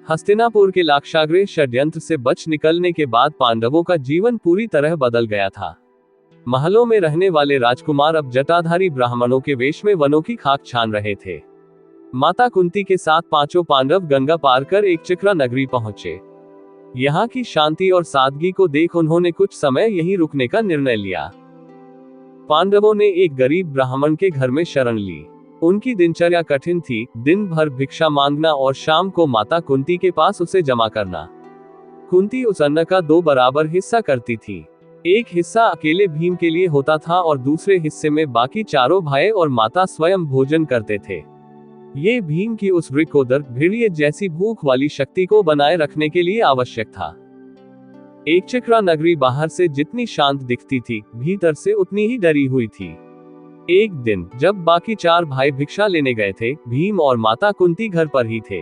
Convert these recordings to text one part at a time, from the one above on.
हस्तिनापुर के लाक्षागृह षड्यंत्र से बच निकलने के बाद पांडवों का जीवन पूरी तरह बदल गया था। महलों में रहने वाले राजकुमार अब जटाधारी ब्राह्मणों के वेश में वनों की खाक छान रहे थे। माता कुंती के साथ पांचों पांडव गंगा पार कर एकचक्रा नगरी पहुंचे। यहाँ की शांति और सादगी को देख उन्होंने कुछ समय यहीं रुकने का निर्णय लिया। पांडवों ने एक गरीब ब्राह्मण के घर में शरण ली। उनकी दिनचर्या कठिन थी, दिन भर भिक्षा मांगना और शाम को माता कुंती के पास उसे जमा करना। कुंती उस अन्न का 2 बराबर हिस्सा करती थी। एक हिस्सा अकेले भीम के लिए होता था और दूसरे हिस्से में बाकी चारों भाई और माता स्वयं भोजन करते थे। ये भीम की उस वृकोदर भेड़िए जैसी भूख वाली शक्ति को बनाए रखने के लिए आवश्यक था। एकचक्रा नगरी बाहर से जितनी शांत दिखती थी, भीतर से उतनी ही डरी हुई थी। एक दिन जब बाकी 4 भाई भिक्षा लेने गए थे, भीम और माता कुंती घर पर ही थे।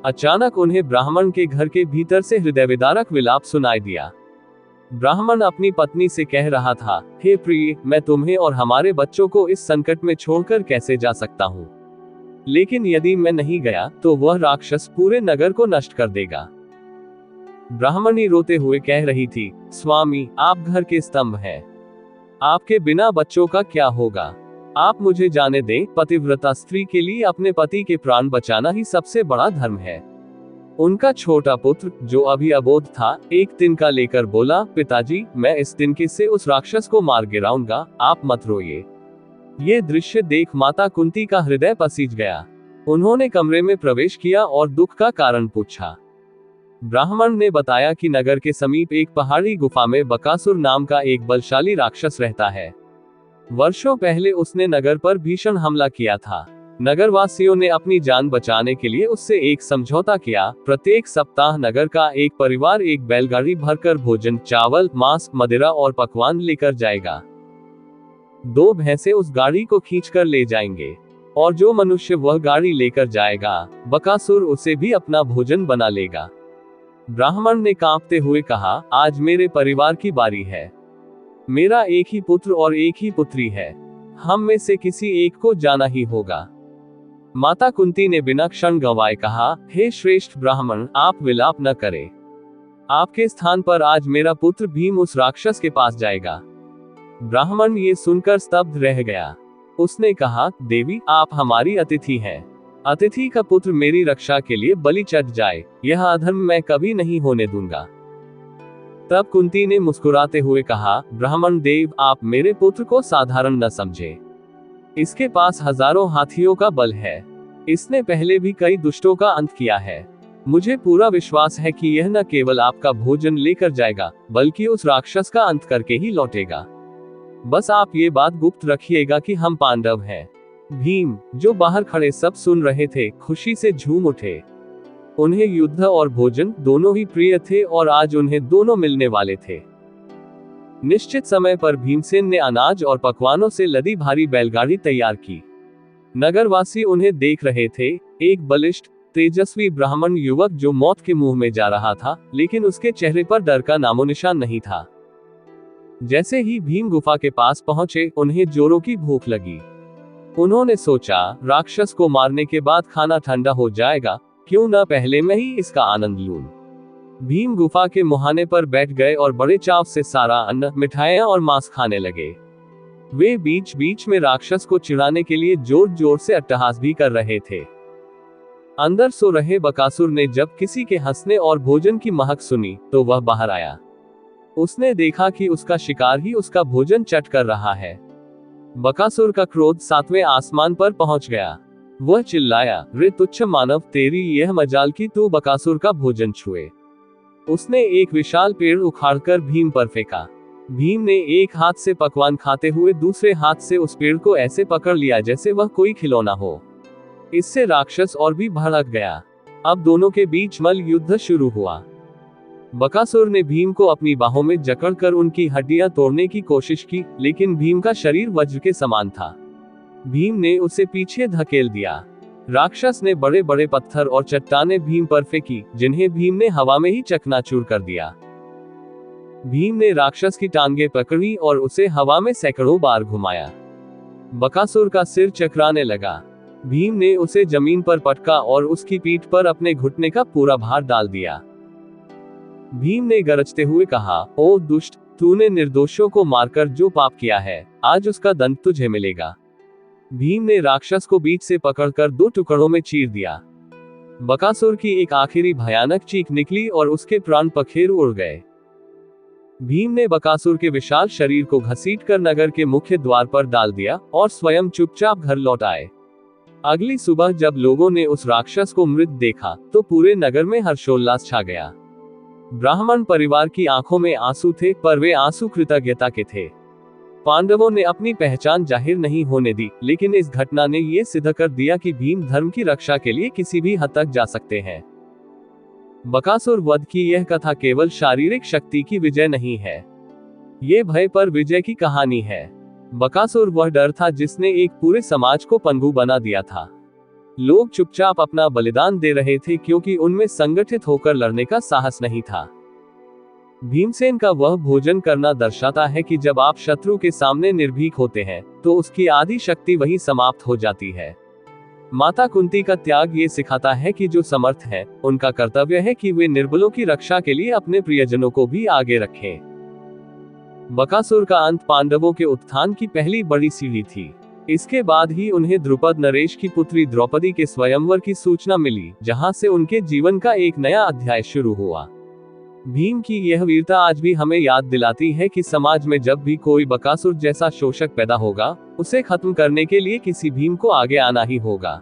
अचानक उन्हें ब्राह्मण के घर के भीतर से हृदयविदारक विलाप सुनाई दिया। ब्राह्मण अपनी पत्नी से कह रहा था, हे प्रिय, मैं तुम्हें और हमारे बच्चों को इस संकट में छोड़कर कैसे जा सकता हूँ। लेकिन यदि मैं नहीं गया तो वह राक्षस पूरे नगर को नष्ट कर देगा। ब्राह्मणी रोते हुए कह रही थी, स्वामी, आप घर के स्तंभ हैं। आपके बिना बच्चों का क्या होगा। आप मुझे जाने दें। पतिव्रता स्त्री के लिए अपने पति के प्राण बचाना ही सबसे बड़ा धर्म है। उनका छोटा पुत्र, जो अभी अबोध था, एक तिनका लेकर बोला, पिताजी, मैं इस तिनके से उस राक्षस को मार गिराऊंगा, आप मत रोइए। ये दृश्य देख माता कुंती का हृदय पसीज गया। उन्होंने कमरे में प्रवेश किया और दुख का कारण पूछा। ब्राह्मण ने बताया कि नगर के समीप एक पहाड़ी गुफा में बकासुर नाम का एक बलशाली राक्षस रहता है। वर्षों पहले उसने नगर पर भीषण हमला किया था। नगरवासियों ने अपनी जान बचाने के लिए उससे एक समझौता किया। प्रत्येक सप्ताह नगर का एक परिवार एक बैलगाड़ी भरकर भोजन, चावल, मांस, मदिरा और पकवान लेकर जाएगा। 2 भैंसे उस गाड़ी को खींचकर ले जाएंगे और जो मनुष्य वह गाड़ी लेकर जाएगा, बकासुर उसे भी अपना भोजन बना लेगा। ब्राह्मण ने कांपते हुए कहा, आज मेरे परिवार की बारी है। मेरा एक ही पुत्र और एक ही पुत्री है। हम में से किसी एक को जाना ही होगा। माता कुंती ने बिना क्षण गंवाए कहा, हे श्रेष्ठ ब्राह्मण, आप विलाप न करें। आपके स्थान पर आज मेरा पुत्र भीम उस राक्षस के पास जाएगा। ब्राह्मण ये सुनकर स्तब्ध रह गया। उसने कहा, देवी, आप हमारी अतिथि हैं। अतिथि का पुत्र मेरी रक्षा के लिए बलि चढ़ जाए, यह अधर्म मैं कभी नहीं होने दूंगा। तब कुंती ने मुस्कुराते हुए कहा, ब्राह्मण देव, आप मेरे पुत्र को साधारण न समझे। इसके पास हजारों हाथियों का बल है। इसने पहले भी कई दुष्टों का अंत किया है। मुझे पूरा विश्वास है कि यह न केवल आपका भोजन लेकर जाएगा, बल्कि उस राक्षस का अंत करके ही लौटेगा। बस आप ये बात गुप्त रखिएगा कि हम पांडव हैं। भीम, जो बाहर खड़े सब सुन रहे थे, खुशी से झूम उठे। उन्हें युद्ध और भोजन दोनों ही प्रिय थे और आज उन्हें दोनों मिलने वाले थे। निश्चित समय पर भीमसेन ने अनाज और पकवानों से लदी भारी बैलगाड़ी तैयार की। नगरवासी उन्हें देख रहे थे। एक बलिष्ठ, तेजस्वी ब्राह्मण युवक जो मौत के मुंह में जा रहा था, लेकिन उसके चेहरे पर डर का नामोनिशान नहीं था। जैसे ही भीम गुफा के पास पहुंचे, उन्हें जोरों की भूख लगी। उन्होंने सोचा, राक्षस को मारने के बाद खाना ठंडा हो जाएगा, क्यों न पहले मैं ही इसका आनंद लूं। भीम गुफा के मुहाने पर बैठ गए और बड़े चाव से सारा अन्न, मिठाइयां और मांस खाने लगे। वे बीच बीच में राक्षस को चिढ़ाने के लिए जोर जोर से अट्टहास भी कर रहे थे। अंदर सो रहे बकासुर ने जब किसी के हंसने और भोजन की महक सुनी, तो वह बाहर आया। उसने देखा कि उसका शिकार ही उसका भोजन चट कर रहा है। बकासुर का क्रोध 7वें आसमान पर पहुंच गया। वह चिल्लाया, रे तुच्छ मानव, तेरी यह मजाल कि तू बकासुर का भोजन छुए। उसने एक विशाल पेड़ उखाड़कर भीम पर फेंका। भीम ने एक हाथ से पकवान खाते हुए दूसरे हाथ से उस पेड़ को ऐसे पकड़ लिया जैसे वह कोई खिलौना हो। इससे राक्षस और भी भड़क गया। अब दोनों के बीच मल युद्ध शुरू हुआ। बकासुर ने भीम को अपनी बाहों में जकड़कर उनकी हड्डियां तोड़ने की कोशिश की, लेकिन भीम का शरीर वज्र के समान था। भीम ने उसे पीछे धकेल दिया। राक्षस ने बड़े बड़े पत्थर और चट्टानें भीम पर फेंकी, जिन्हें भीम ने हवा में ही चकनाचूर कर दिया। भीम ने राक्षस की टांगे पकड़ी और उसे हवा में सैकड़ों बार घुमाया। बकासुर का सिर चकराने लगा। भीम ने उसे जमीन पर पटका और उसकी पीठ पर अपने घुटने का पूरा भार डाल दिया। भीम ने गरजते हुए कहा, ओ दुष्ट, तूने निर्दोषों को मारकर जो पाप किया है, आज उसका दंड तुझे मिलेगा। भीम ने राक्षस को बीच से पकड़कर 2 टुकड़ों में चीर दिया। बकासुर की एक आखिरी भयानक चीख निकली और उसके प्राण पखेरु उड़ गए। भीम ने बकासुर के विशाल शरीर को घसीटकर नगर के मुख्य द्वार पर डाल दिया और स्वयं चुपचाप घर लौट आए। अगली सुबह जब लोगों ने उस राक्षस को मृत देखा तो पूरे नगर में हर्षोल्लास छा गया। ब्राह्मण परिवार की आंखों में आंसू थे, पर वे आंसू कृतज्ञता के थे। पांडवों ने अपनी पहचान जाहिर नहीं होने दी, लेकिन इस घटना ने ये सिद्ध कर दिया कि भीम धर्म की रक्षा के लिए किसी भी हद तक जा सकते हैं। बकासुर वध की यह कथा केवल शारीरिक शक्ति की विजय नहीं है, ये भय पर विजय की कहानी है। बकासुर वह डर था जिसने एक पूरे समाज को पंगु बना दिया था। लोग चुपचाप अपना बलिदान दे रहे थे क्योंकि उनमें संगठित होकर लड़ने का साहस नहीं था। भीमसेन का वह भोजन करना दर्शाता है कि जब आप शत्रु के सामने निर्भीक होते हैं तो उसकी आधी शक्ति वहीं समाप्त हो जाती है। माता कुंती का त्याग ये सिखाता है कि जो समर्थ हैं, उनका कर्तव्य है कि वे निर्बलों की रक्षा के लिए अपने प्रियजनों को भी आगे रखें। बकासुर का अंत पांडवों के उत्थान की पहली बड़ी सीढ़ी थी। इसके बाद ही उन्हें द्रुपद नरेश की पुत्री द्रौपदी के स्वयंवर की सूचना मिली, जहां से उनके जीवन का एक नया अध्याय शुरू हुआ। भीम की यह वीरता आज भी हमें याद दिलाती है कि समाज में जब भी कोई बकासुर जैसा शोषक पैदा होगा, उसे खत्म करने के लिए किसी भीम को आगे आना ही होगा।